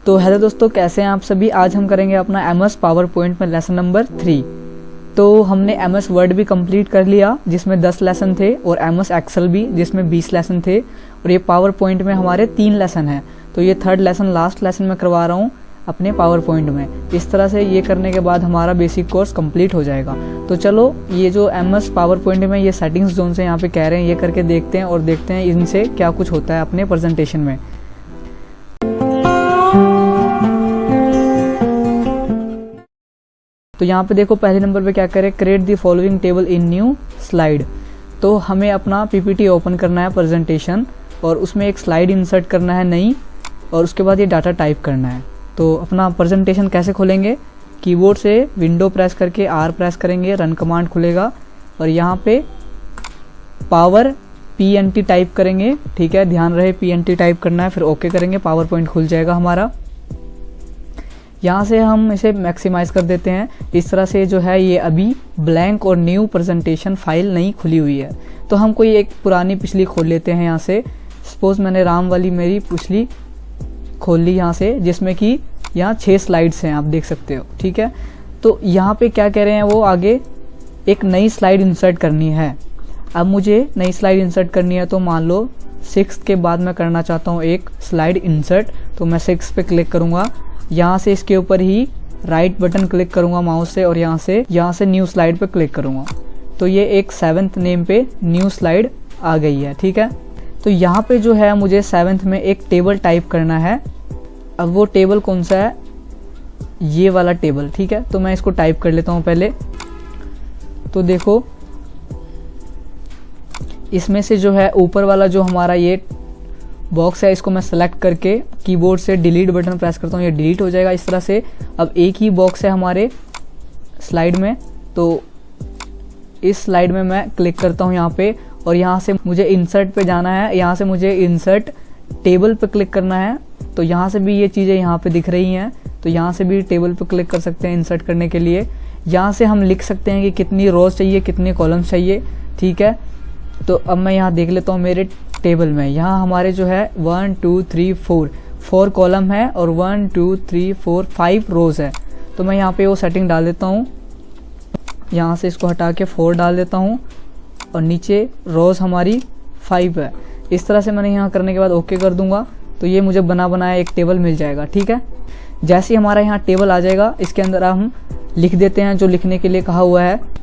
तो हेलो दोस्तों, कैसे हैं आप सभी। आज हम करेंगे अपना MS पावर पॉइंट में लेसन नंबर 3। तो हमने MS वर्ड भी कंप्लीट कर लिया जिसमें 10 लेसन थे, और MS एक्सेल भी जिसमें 20 लेसन थे, और ये पावर पॉइंट में हमारे 3 लेसन हैं। तो ये थर्ड लेसन, लास्ट लेसन में करवा रहा हूँ अपने पावर पॉइंट में। इस तरह से ये करने के बाद हमारा बेसिक कोर्स कंप्लीट हो जाएगा। तो चलो, ये जो MS पावर पॉइंट में ये सेटिंग्स जोन से यहाँ पे कह रहे हैं, ये करके देखते हैं और देखते हैं इनसे क्या कुछ होता है अपने प्रेजेंटेशन में। तो यहाँ पे देखो, पहले नंबर पे क्या करें, create the following table in new slide. तो हमें अपना PPT ओपन करना है प्रेजेंटेशन, और उसमें एक स्लाइड इंसर्ट करना है नई, और उसके बाद ये डाटा टाइप करना है। तो अपना प्रेजेंटेशन कैसे खोलेंगे, कीबोर्ड से विंडो प्रेस करके R प्रेस करेंगे, रन कमांड खुलेगा, और यहाँ पे पावर PNT टाइप करेंगे। ठीक है, ध्यान रहे PNT टाइप करना है, फिर ओके करेंगे, पावर पॉइंट खुल जाएगा हमारा। यहाँ से हम इसे मैक्सिमाइज कर देते हैं। इस तरह से जो है ये अभी ब्लैंक और न्यू प्रेजेंटेशन फाइल नहीं खुली हुई है। तो हम कोई एक पुरानी पिछली खोल लेते हैं यहाँ से। सपोज मैंने राम वाली मेरी पिछली खोल ली यहाँ से, जिसमें कि यहाँ 6 स्लाइड्स हैं, आप देख सकते हो। ठीक है, तो यहाँ पे क्या कह रहे हैं वो, आगे एक नई स्लाइड इंसर्ट करनी है। अब मुझे नई स्लाइड इंसर्ट करनी है, तो मान लो 6 के बाद मैं करना चाहता हूँ एक स्लाइड इंसर्ट। तो मैं 6 पे क्लिक करूँगा, यहाँ से इसके ऊपर ही राइट बटन क्लिक करूँगा माउस से, और यहाँ से न्यू स्लाइड पे क्लिक करूँगा। तो ये एक 7th नेम पे न्यू स्लाइड आ गई है। ठीक है, तो यहाँ पे जो है मुझे 7th में एक टेबल टाइप करना है। अब वो टेबल कौन सा है, ये वाला टेबल। ठीक है, तो मैं इसको टाइप कर लेता हूँ पहले। तो देखो, इसमें से जो है ऊपर वाला जो हमारा ये बॉक्स है, इसको मैं सेलेक्ट करके कीबोर्ड से डिलीट बटन प्रेस करता हूँ, ये डिलीट हो जाएगा इस तरह से। अब एक ही बॉक्स है हमारे स्लाइड में, तो इस स्लाइड में मैं क्लिक करता हूँ यहाँ पे, और यहाँ से मुझे इंसर्ट पे जाना है। यहाँ से मुझे इंसर्ट टेबल पे क्लिक करना है। तो यहाँ से भी ये चीज़ें यहाँ पे दिख रही हैं, तो यहाँ से भी टेबल पे क्लिक कर सकते हैं इंसर्ट करने के लिए। यहाँ से हम लिख सकते हैं कि कितनी रोज चाहिए, कितने कॉलम्स चाहिए। ठीक है, तो अब मैं यहाँ देख लेता हूँ मेरे टेबल में। यहाँ हमारे जो है 1 2 3 4 कॉलम है, और 1 2 3 4 5 रोज है। तो मैं यहाँ पे वो सेटिंग डाल देता हूँ, यहाँ से इसको हटा के 4 डाल देता हूँ, और नीचे रोज हमारी 5 है। इस तरह से मैंने यहाँ करने के बाद ओके कर दूंगा, तो ये मुझे बना बनाया एक टेबल मिल जाएगा। ठीक है, जैसे ही हमारा यहाँ टेबल आ जाएगा, इसके अंदर हम लिख देते हैं जो लिखने के लिए कहा हुआ है।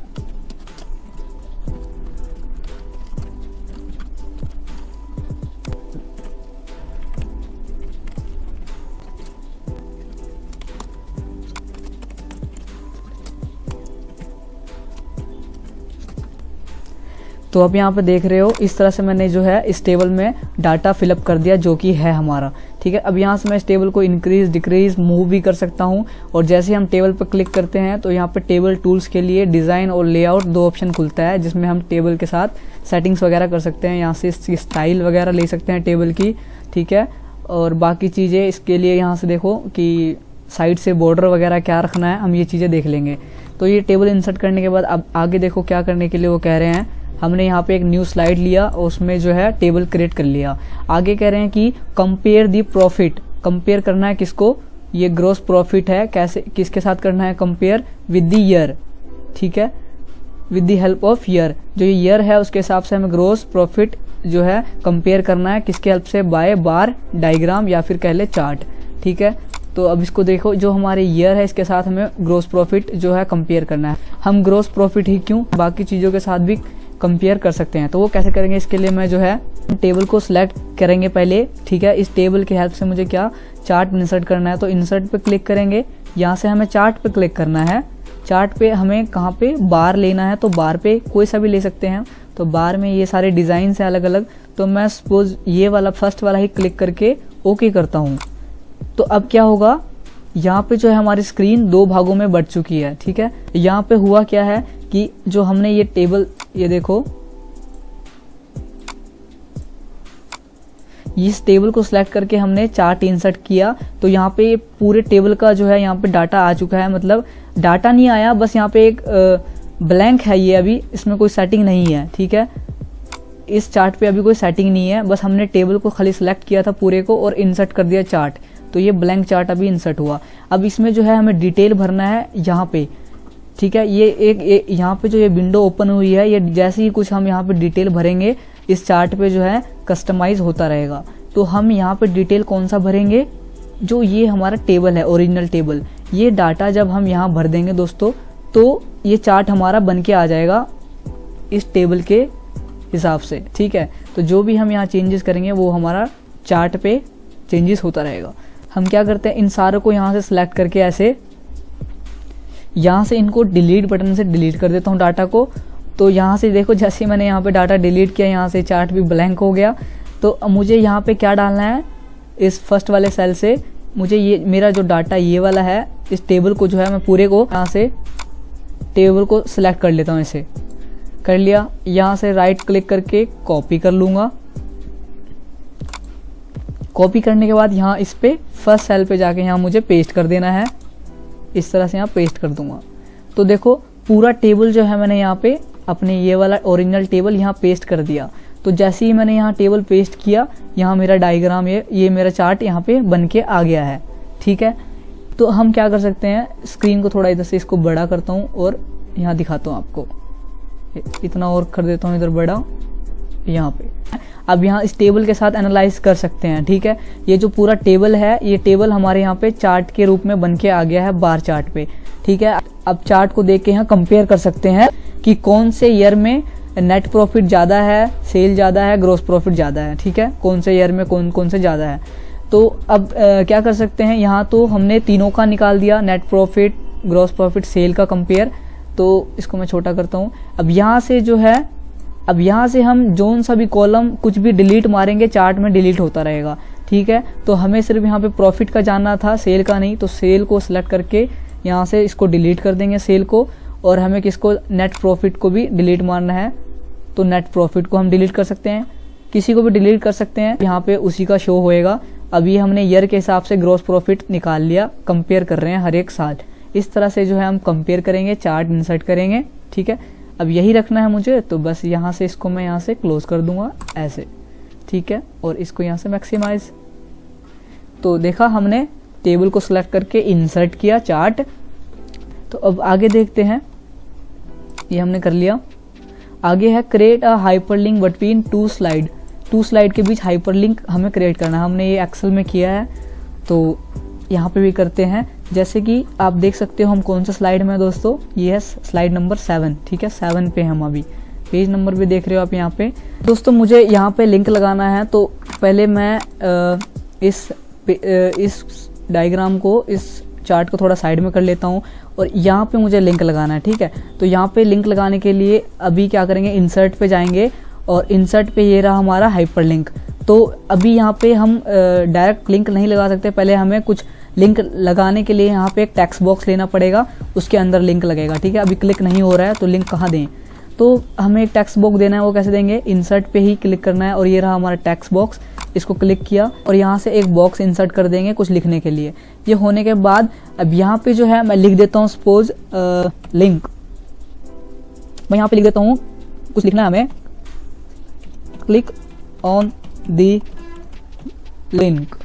तो अब यहाँ पे देख रहे हो, इस तरह से मैंने जो है इस टेबल में डाटा फिलअप कर दिया जो कि है हमारा। ठीक है, अब यहाँ से मैं इस टेबल को इंक्रीज डिक्रीज मूव भी कर सकता हूँ। और जैसे ही हम टेबल पर क्लिक करते हैं, तो यहाँ पे टेबल टूल्स के लिए डिज़ाइन और लेआउट 2 ऑप्शन खुलता है, जिसमें हम टेबल के साथ सेटिंग्स वगैरह कर सकते हैं। यहाँ से इसकी स्टाइल वगैरह ले सकते हैं टेबल की। ठीक है, और बाकी चीज़ें इसके लिए यहाँ से देखो कि साइड से बॉर्डर वगैरह क्या रखना है, हम ये चीज़ें देख लेंगे। तो ये टेबल इंसर्ट करने के बाद अब आगे देखो क्या करने के लिए वो कह रहे हैं। हमने यहाँ पे एक न्यू स्लाइड लिया और उसमें जो है टेबल क्रिएट कर लिया। आगे कह रहे हैं कि कंपेयर दी प्रॉफिट। कंपेयर करना है किसको, ये ग्रॉस प्रॉफिट है, कैसे किसके साथ करना है कंपेयर, विद द ईयर। ठीक है, with the help of year. जो ये ईयर है उसके हिसाब से हमें ग्रॉस प्रॉफिट जो है कंपेयर करना है, किसके हेल्प से, बाय बार डायग्राम या फिर कह ले चार्ट। ठीक है, तो अब इसको देखो, जो हमारे ईयर है इसके साथ हमें ग्रॉस प्रॉफिट जो है कंपेयर करना है। हम ग्रॉस प्रॉफिट ही क्यों, बाकी चीज़ों के साथ भी कंपेयर कर सकते हैं। तो वो कैसे करेंगे, इसके लिए मैं जो है टेबल को सिलेक्ट करेंगे पहले। ठीक है, इस टेबल की हेल्प से मुझे क्या चार्ट इंसर्ट करना है, तो इंसर्ट पे क्लिक करेंगे। यहाँ से हमें चार्ट पे क्लिक करना है। चार्ट पे हमें कहाँ पे, बार लेना है, तो बार पे कोई सा भी ले सकते हैं। तो बार में ये सारे डिज़ाइन है अलग अलग। तो मैं सपोज ये वाला फर्स्ट वाला ही क्लिक करके ओके करता हूँ। तो अब क्या होगा, यहाँ पे जो है हमारी स्क्रीन 2 भागों में बढ़ चुकी है। ठीक है, यहाँ पे हुआ क्या है कि जो हमने ये टेबल, ये देखो, इस टेबल को सिलेक्ट करके हमने चार्ट इंसर्ट किया, तो यहाँ पे पूरे टेबल का जो है यहाँ पे डाटा आ चुका है। मतलब डाटा नहीं आया, बस यहाँ पे एक ब्लैंक है, ये अभी इसमें कोई सेटिंग नहीं है। ठीक है, इस चार्ट पे अभी कोई सेटिंग नहीं है, बस हमने टेबल को खाली सिलेक्ट किया था पूरे को और इंसर्ट कर दिया चार्ट। तो ये ब्लैंक चार्ट अभी इंसर्ट हुआ। अब इसमें जो है हमें डिटेल भरना है यहाँ पे, ठीक है। ये एक यहाँ पे जो ये विंडो ओपन हुई है, ये जैसे ही कुछ हम यहाँ पे डिटेल भरेंगे इस चार्ट पे जो है कस्टमाइज होता रहेगा। तो हम यहाँ पे डिटेल कौन सा भरेंगे, जो ये हमारा टेबल है ओरिजिनल टेबल, ये डाटा जब हम यहाँ भर देंगे दोस्तों तो ये चार्ट हमारा बन के आ जाएगा इस टेबल के हिसाब से, ठीक है। तो जो भी हम यहाँ चेंजेस करेंगे वो हमारा चार्ट पे चेंजेस होता रहेगा। हम क्या करते हैं, इन सारों को यहाँ से सिलेक्ट करके ऐसे यहाँ से इनको डिलीट बटन से डिलीट कर देता हूँ डाटा को। तो यहाँ से देखो जैसे मैंने यहाँ पे डाटा डिलीट किया, यहाँ से चार्ट भी ब्लैंक हो गया। तो मुझे यहाँ पे क्या डालना है, इस फर्स्ट वाले सेल से मुझे ये मेरा जो डाटा ये वाला है, इस टेबल को जो है मैं पूरे को यहाँ से टेबल को सिलेक्ट कर लेता हूँ। इसे कर लिया, यहाँ से राइट क्लिक करके कॉपी कर लूँगा। कॉपी करने के बाद यहाँ इस पे फर्स्ट सेल पे जाके यहाँ मुझे पेस्ट कर देना है। इस तरह से यहाँ पेस्ट कर दूंगा। तो देखो पूरा टेबल जो है मैंने यहाँ पे अपने ये वाला ओरिजिनल टेबल यहाँ पेस्ट कर दिया। तो जैसे ही मैंने यहाँ टेबल पेस्ट किया, यहाँ मेरा डायग्राम ये मेरा चार्ट यहाँ पे बन के आ गया है, ठीक है। तो हम क्या कर सकते हैं, स्क्रीन को थोड़ा इधर से इसको बड़ा करता हूँ और यहाँ दिखाता हूँ आपको, इतना और कर देता हूँ इधर बड़ा यहाँ पे। अब यहाँ इस टेबल के साथ एनालाइज कर सकते हैं, ठीक है। ये जो पूरा टेबल है, ये टेबल हमारे यहाँ पे चार्ट के रूप में बन के आ गया है बार चार्ट पे, ठीक है। अब चार्ट को देख के यहाँ कंपेयर कर सकते हैं कि कौन से ईयर में नेट प्रॉफिट ज़्यादा है, सेल ज़्यादा है, ग्रॉस प्रॉफिट ज़्यादा है, ठीक है। कौन से ईयर में कौन से ज़्यादा है। तो अब क्या कर सकते हैं, यहाँ तो हमने तीनों का निकाल दिया, net profit, gross profit, sale का कंपेयर। तो इसको मैं छोटा करता हूँ। अब यहाँ से जो है, अब यहाँ से हम जोन सा भी कॉलम कुछ भी डिलीट मारेंगे चार्ट में डिलीट होता रहेगा, ठीक है। तो हमें सिर्फ यहाँ पे प्रॉफिट का जानना था, सेल का नहीं। तो सेल को सिलेक्ट करके यहाँ से इसको डिलीट कर देंगे सेल को, और हमें किसको, नेट प्रॉफिट को भी डिलीट मारना है। तो नेट प्रॉफिट को हम डिलीट कर सकते हैं, किसी को भी डिलीट कर सकते हैं, यहाँ पे उसी का शो होएगा। अभी हमने ईयर के हिसाब से ग्रॉस प्रॉफिट निकाल लिया, कंपेयर कर रहे हैं हर एक साल। इस तरह से जो है हम कंपेयर करेंगे, चार्ट इंसर्ट करेंगे, ठीक है। अब यही रखना है मुझे, तो बस यहाँ से इसको मैं यहाँ से क्लोज कर दूंगा ऐसे, ठीक है। और इसको यहाँ से मैक्सिमाइज। तो देखा हमने टेबल को सिलेक्ट करके इंसर्ट किया चार्ट। तो अब आगे देखते हैं, ये हमने कर लिया। आगे है create a hyperlink between two slide. Two slide के बीच हाइपरलिंक हमें क्रिएट करना है। हमने ये एक्सेल में किया है, तो यहाँ पे भी करते हैं। जैसे कि आप देख सकते हो हम कौन सा स्लाइड में दोस्तों, ये है स्लाइड नंबर 7, ठीक है। 7 पे हम अभी, पेज नंबर भी देख रहे हो आप यहाँ पे। दोस्तों मुझे यहाँ पे लिंक लगाना है, तो पहले मैं इस डायग्राम को, इस चार्ट को थोड़ा साइड में कर लेता हूँ, और यहाँ पे मुझे लिंक लगाना है, ठीक है। तो यहाँ पे लिंक लगाने के लिए अभी क्या करेंगे, इंसर्ट पे जाएंगे, और इंसर्ट पे ये रहा हमारा हाइपरलिंक। तो अभी यहाँ पे हम डायरेक्ट लिंक नहीं लगा सकते, पहले हमें कुछ लिंक लगाने के लिए यहाँ पे एक टेक्स्ट बॉक्स लेना पड़ेगा, उसके अंदर लिंक लगेगा, ठीक है। अभी क्लिक नहीं हो रहा है तो लिंक कहाँ दें, तो हमें एक टेक्स्ट बॉक्स देना है। वो कैसे देंगे, इंसर्ट पे ही क्लिक करना है, और ये रहा हमारा टेक्स्ट बॉक्स। इसको क्लिक किया और यहाँ से एक बॉक्स इंसर्ट कर देंगे कुछ लिखने के लिए। ये होने के बाद अब यहाँ पे जो है मैं लिख देता हूँ, सपोज लिंक, मैं यहाँ पे लिख देता हूँ, कुछ लिखना है हमें, क्लिक ऑन दी लिंक।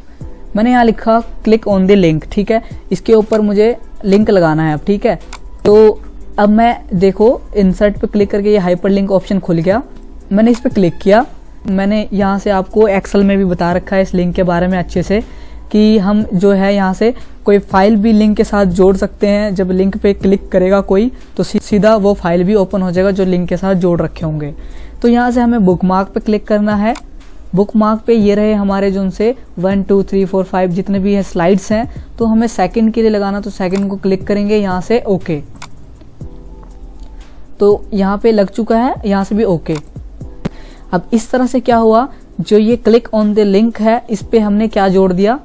मैंने यहाँ लिखा क्लिक ऑन द लिंक, ठीक है। इसके ऊपर मुझे लिंक लगाना है अब, ठीक है। तो अब मैं देखो इंसर्ट पे क्लिक करके ये हाइपरलिंक ऑप्शन खुल गया। मैंने इस पे क्लिक किया। मैंने यहाँ से आपको एक्सेल में भी बता रखा है इस लिंक के बारे में अच्छे से, कि हम जो है यहाँ से कोई फाइल भी लिंक के साथ जोड़ सकते हैं। जब लिंक पे क्लिक करेगा कोई तो सीधा वो फाइल भी ओपन हो जाएगा जो लिंक के साथ जोड़ रखे होंगे। तो यहाँ से हमें बुकमार्क पे क्लिक करना है। बुकमार्क पे ये रहे हमारे जो उनसे 1 2 3 4 5 जितने भी है स्लाइड्स हैं। तो हमें सेकंड के लिए लगाना, तो सेकंड को क्लिक करेंगे, यहाँ से ओके। तो यहाँ पे लग चुका है, यहाँ से भी ओके। अब इस तरह से क्या हुआ, जो ये क्लिक ऑन द लिंक है इस पे हमने क्या जोड़ दिया,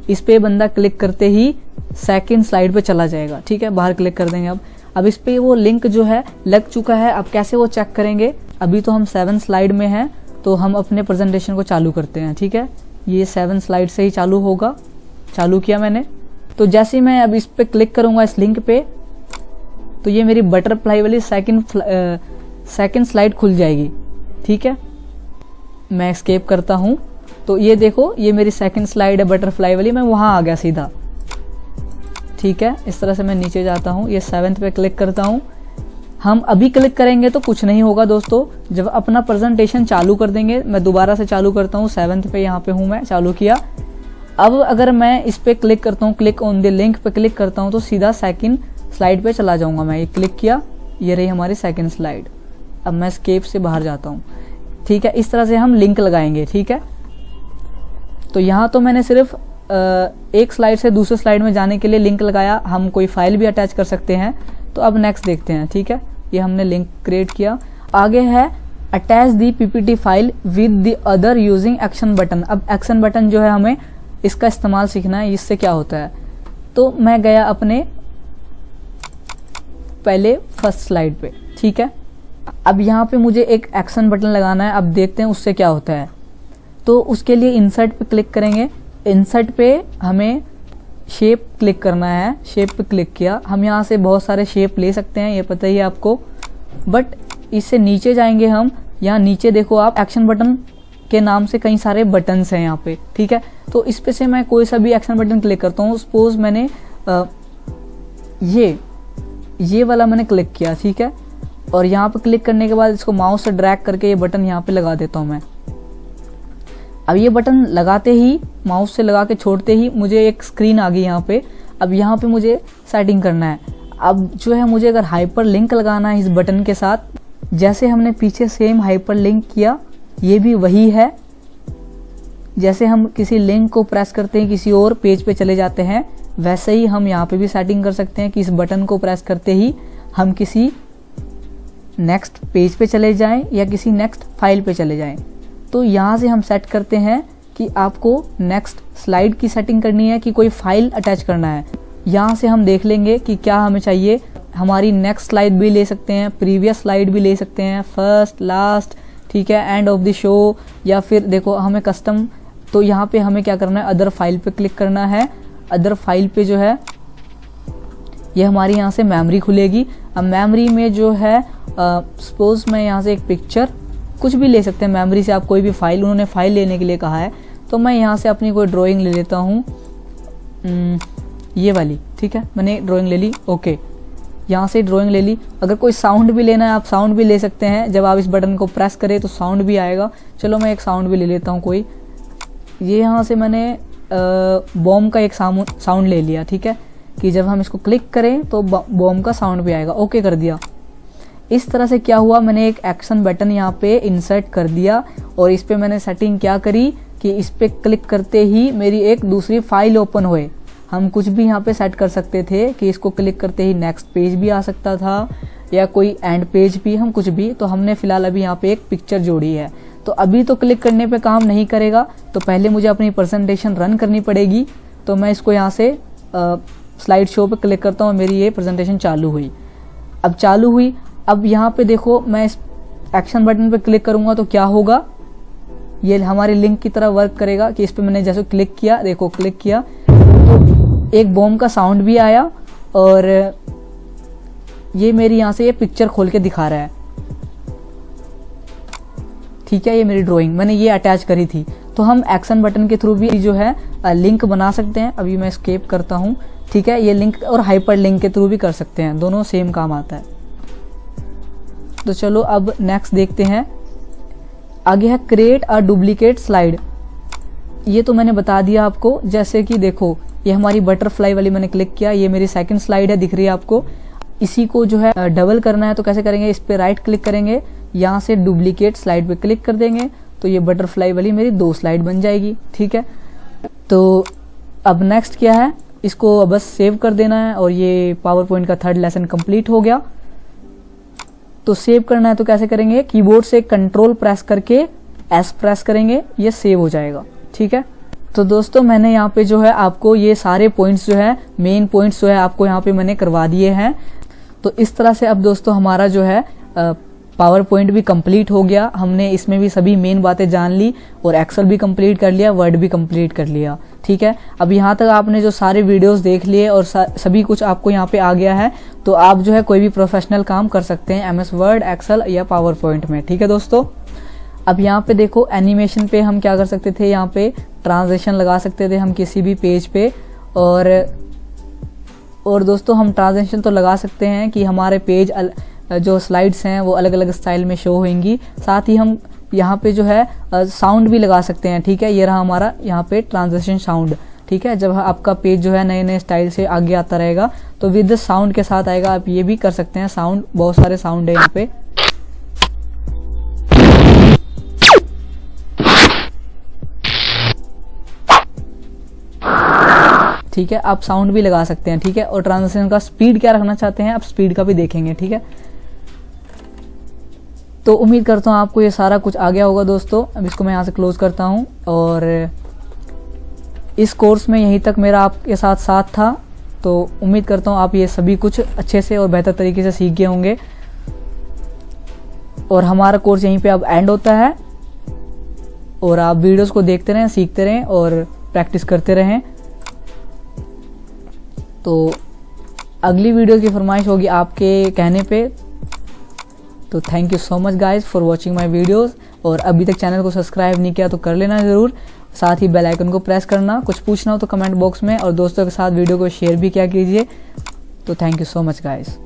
इस पे बंदा क्लिक करते ही सेकंड स्लाइड पे चला जाएगा, ठीक है। बाहर क्लिक कर देंगे। अब इस पे वो लिंक जो है लग चुका है। अब कैसे वो चेक करेंगे, अभी तो हम 7 स्लाइड में हैं, तो हम अपने प्रेजेंटेशन को चालू करते हैं, ठीक है। ये 7 स्लाइड से ही चालू होगा। चालू किया मैंने। तो जैसे ही मैं अब इस पे क्लिक करूंगा इस लिंक पे, तो ये मेरी बटरफ्लाई वाली सेकंड स्लाइड खुल जाएगी, ठीक है। मैं एस्केप करता हूं तो ये देखो, ये मेरी सेकंड स्लाइड है बटरफ्लाई वाली, मैं वहां आ गया सीधा। ठीक है, इस तरह से मैं नीचे जाता हूँ, ये 7th पे क्लिक करता हूँ। हम अभी क्लिक करेंगे तो कुछ नहीं होगा दोस्तों, जब अपना प्रेजेंटेशन चालू कर देंगे। मैं दोबारा से चालू करता हूँ, 7th पे यहाँ पे हूँ मैं, चालू किया। अब अगर मैं इस पे क्लिक करता हूँ, क्लिक ऑन द लिंक पे क्लिक करता हूँ, तो सीधा सेकंड स्लाइड पे चला जाऊंगा मैं। ये क्लिक किया, ये रही हमारी सेकंड स्लाइड। अब मैं एस्केप से बाहर जाता हूँ। ठीक है, इस तरह से हम लिंक लगाएंगे। ठीक है, तो यहाँ तो मैंने सिर्फ एक स्लाइड से दूसरे स्लाइड में जाने के लिए लिंक लगाया। हम कोई फाइल भी अटैच कर सकते हैं। तो अब नेक्स्ट देखते हैं। ठीक है, ये हमने लिंक क्रिएट किया। आगे है attach the PPT file with the other using action button. अब एक्शन बटन जो है हमें इसका इस्तेमाल सीखना है, इससे क्या होता है। तो मैं गया अपने पहले फर्स्ट स्लाइड पे। ठीक है, अब यहाँ पे मुझे एक एक्शन बटन लगाना है। अब देखते हैं उससे क्या होता है। तो उसके लिए इंसर्ट पे क्लिक करेंगे। इंसर्ट पे हमें शेप क्लिक करना है। शेप पे क्लिक किया, हम यहाँ से बहुत सारे शेप ले सकते हैं, ये पता ही है आपको। बट इससे नीचे जाएंगे हम, यहाँ नीचे देखो आप, एक्शन बटन के नाम से कई सारे बटन्स हैं यहाँ पे। ठीक है, तो इस पे से मैं कोई सा भी एक्शन बटन क्लिक करता हूँ। सपोज मैंने ये वाला मैंने क्लिक किया। ठीक है, और यहाँ पे क्लिक करने के बाद इसको माउस से ड्रैग करके ये बटन यहाँ पे लगा देता हूँ मैं। अब ये बटन लगाते ही, माउस से लगा के छोड़ते ही मुझे एक स्क्रीन आ गई यहाँ पे। अब यहाँ पे मुझे सेटिंग करना है। अब जो है मुझे अगर हाइपर लिंक लगाना है इस बटन के साथ, जैसे हमने पीछे सेम हाइपर लिंक किया, ये भी वही है। जैसे हम किसी लिंक को प्रेस करते हैं किसी और पेज पे चले जाते हैं, वैसे ही हम यहाँ पे भी सेटिंग कर सकते हैं कि इस बटन को प्रेस करते ही हम किसी नेक्स्ट पेज पे चले जाएं या किसी नेक्स्ट फाइल पे चले जाएं। तो यहाँ से हम सेट करते हैं कि आपको नेक्स्ट स्लाइड की सेटिंग करनी है कि कोई फाइल अटैच करना है। यहाँ से हम देख लेंगे कि क्या हमें चाहिए। हमारी नेक्स्ट स्लाइड भी ले सकते हैं, प्रीवियस स्लाइड भी ले सकते हैं, फर्स्ट, लास्ट, ठीक है, एंड ऑफ द शो, या फिर देखो हमें कस्टम। तो यहाँ पे हमें क्या करना है, अदर फाइल पे क्लिक करना है। अदर फाइल पे जो है ये हमारी यहाँ से मेमोरी खुलेगी। अब मेमोरी में जो है सपोज मैं यहाँ से एक पिक्चर, कुछ भी ले सकते हैं मेमोरी से आप, कोई भी फाइल, उन्होंने फाइल लेने के लिए कहा है। तो मैं यहाँ से अपनी कोई ड्राइंग ले लेता हूँ, ये वाली। ठीक है, मैंने ड्राइंग ले ली। ओके, यहाँ से ड्राइंग ले ली। अगर कोई साउंड भी लेना है आप साउंड भी ले सकते हैं। जब आप इस बटन को प्रेस करें तो साउंड भी आएगा। चलो मैं एक साउंड भी ले लेता हूँ कोई। ये यहाँ से मैंने बॉम्ब का एक साउंड ले लिया। ठीक है, कि जब हम इसको क्लिक करें तो बॉम्ब का साउंड भी आएगा। ओके कर दिया। इस तरह से क्या हुआ, मैंने एक एक्शन बटन यहाँ पे इंसर्ट कर दिया और इस पे मैंने सेटिंग क्या करी कि इस पे क्लिक करते ही मेरी एक दूसरी फाइल ओपन हुए। हम कुछ भी यहाँ पे सेट कर सकते थे कि इसको क्लिक करते ही नेक्स्ट पेज भी आ सकता था या कोई एंड पेज भी, हम कुछ भी। तो हमने फिलहाल अभी यहाँ पे एक पिक्चर जोड़ी है। तो अभी तो क्लिक करने पे काम नहीं करेगा, तो पहले मुझे अपनी प्रेजेंटेशन रन करनी पड़ेगी। तो मैं इसको यहाँ से स्लाइड शो पे क्लिक करता हूँ, मेरी ये प्रेजेंटेशन चालू हुई। अब चालू हुई, अब यहाँ पे देखो मैं इस एक्शन बटन पे क्लिक करूंगा तो क्या होगा, ये हमारे लिंक की तरह वर्क करेगा कि इस पे मैंने जैसे क्लिक किया, देखो क्लिक किया तो एक बॉम्ब का साउंड भी आया और ये मेरी यहाँ से ये पिक्चर खोल के दिखा रहा है। ठीक है, ये मेरी ड्राइंग मैंने ये अटैच करी थी। तो हम एक्शन बटन के थ्रू भी जो है लिंक बना सकते हैं। अभी मैं एस्केप करता हूँ। ठीक है, ये लिंक और हाइपर लिंक के थ्रू भी कर सकते हैं, दोनों सेम काम आता है। तो चलो अब नेक्स्ट देखते हैं। आगे है क्रिएट अ डुप्लीकेट स्लाइड। ये तो मैंने बता दिया आपको। जैसे कि देखो ये हमारी बटरफ्लाई वाली मैंने क्लिक किया, ये मेरी सेकंड स्लाइड है, दिख रही है आपको। इसी को जो है डबल करना है तो कैसे करेंगे, इस पे राइट क्लिक करेंगे, यहाँ से डुप्लीकेट स्लाइड पे क्लिक कर देंगे तो ये बटरफ्लाई वाली मेरी 2 स्लाइड बन जाएगी। ठीक है, तो अब नेक्स्ट क्या है, इसको बस सेव कर देना है और ये पावर पॉइंट का 3rd लेसन कंप्लीट हो गया। तो सेव करना है तो कैसे करेंगे, कीबोर्ड से कंट्रोल प्रेस करके एस प्रेस करेंगे, ये सेव हो जाएगा। ठीक है, तो दोस्तों मैंने यहाँ पे जो है आपको ये सारे पॉइंट्स जो है, मेन पॉइंट्स जो है आपको यहाँ पे मैंने करवा दिए हैं। तो इस तरह से अब दोस्तों हमारा जो है पावर पॉइंट भी कंप्लीट हो गया। हमने इसमें भी सभी मेन बातें जान ली और एक्सेल भी कंप्लीट कर लिया, वर्ड भी कंप्लीट कर लिया। ठीक है, अब यहाँ तक आपने जो सारे वीडियोस देख लिए और सभी कुछ आपको यहाँ पे आ गया है, तो आप जो है कोई भी प्रोफेशनल काम कर सकते हैं MS वर्ड, एक्सेल या पावर पॉइंट में। ठीक है दोस्तों, अब यहाँ पे देखो एनिमेशन पे हम क्या कर सकते थे, यहाँ पे ट्रांजिशन लगा सकते थे हम किसी भी पेज पे। और दोस्तों हम ट्रांजिशन तो लगा सकते हैं कि हमारे पेज जो स्लाइड्स हैं वो अलग अलग स्टाइल में शो होंगी। साथ ही हम यहाँ पे जो है साउंड भी लगा सकते हैं, ठीक है। ये रहा हमारा यहाँ पे ट्रांजिशन साउंड, ठीक है। जब आपका पेज जो है नए नए स्टाइल से आगे आता रहेगा तो विद साउंड के साथ आएगा, आप ये भी कर सकते हैं। साउंड, बहुत सारे साउंड है यहाँ पे। ठीक है, आप साउंड भी लगा सकते हैं, ठीक है। और ट्रांजिशन का स्पीड क्या रखना चाहते हैं, आप स्पीड का भी देखेंगे, ठीक है। तो उम्मीद करता हूँ आपको ये सारा कुछ आ गया होगा दोस्तों। अब इसको मैं यहाँ से क्लोज करता हूँ। और इस कोर्स में यहीं तक मेरा आपके साथ था। तो उम्मीद करता हूँ आप ये सभी कुछ अच्छे से और बेहतर तरीके से सीख गए होंगे। और हमारा कोर्स यहीं पे अब एंड होता है। और आप वीडियोस को देखते रहें, सीखते रहें और प्रैक्टिस करते रहें। तो अगली वीडियो की फरमाइश होगी आपके कहने पे। तो thank you so much guys for watching my videos. और अभी तक चैनल को सब्सक्राइब नहीं किया तो कर लेना ज़रूर। साथ ही बेल आइकन को प्रेस करना। कुछ पूछना हो तो कमेंट बॉक्स में, और दोस्तों के साथ वीडियो को शेयर भी किया कीजिए। तो thank you so much guys.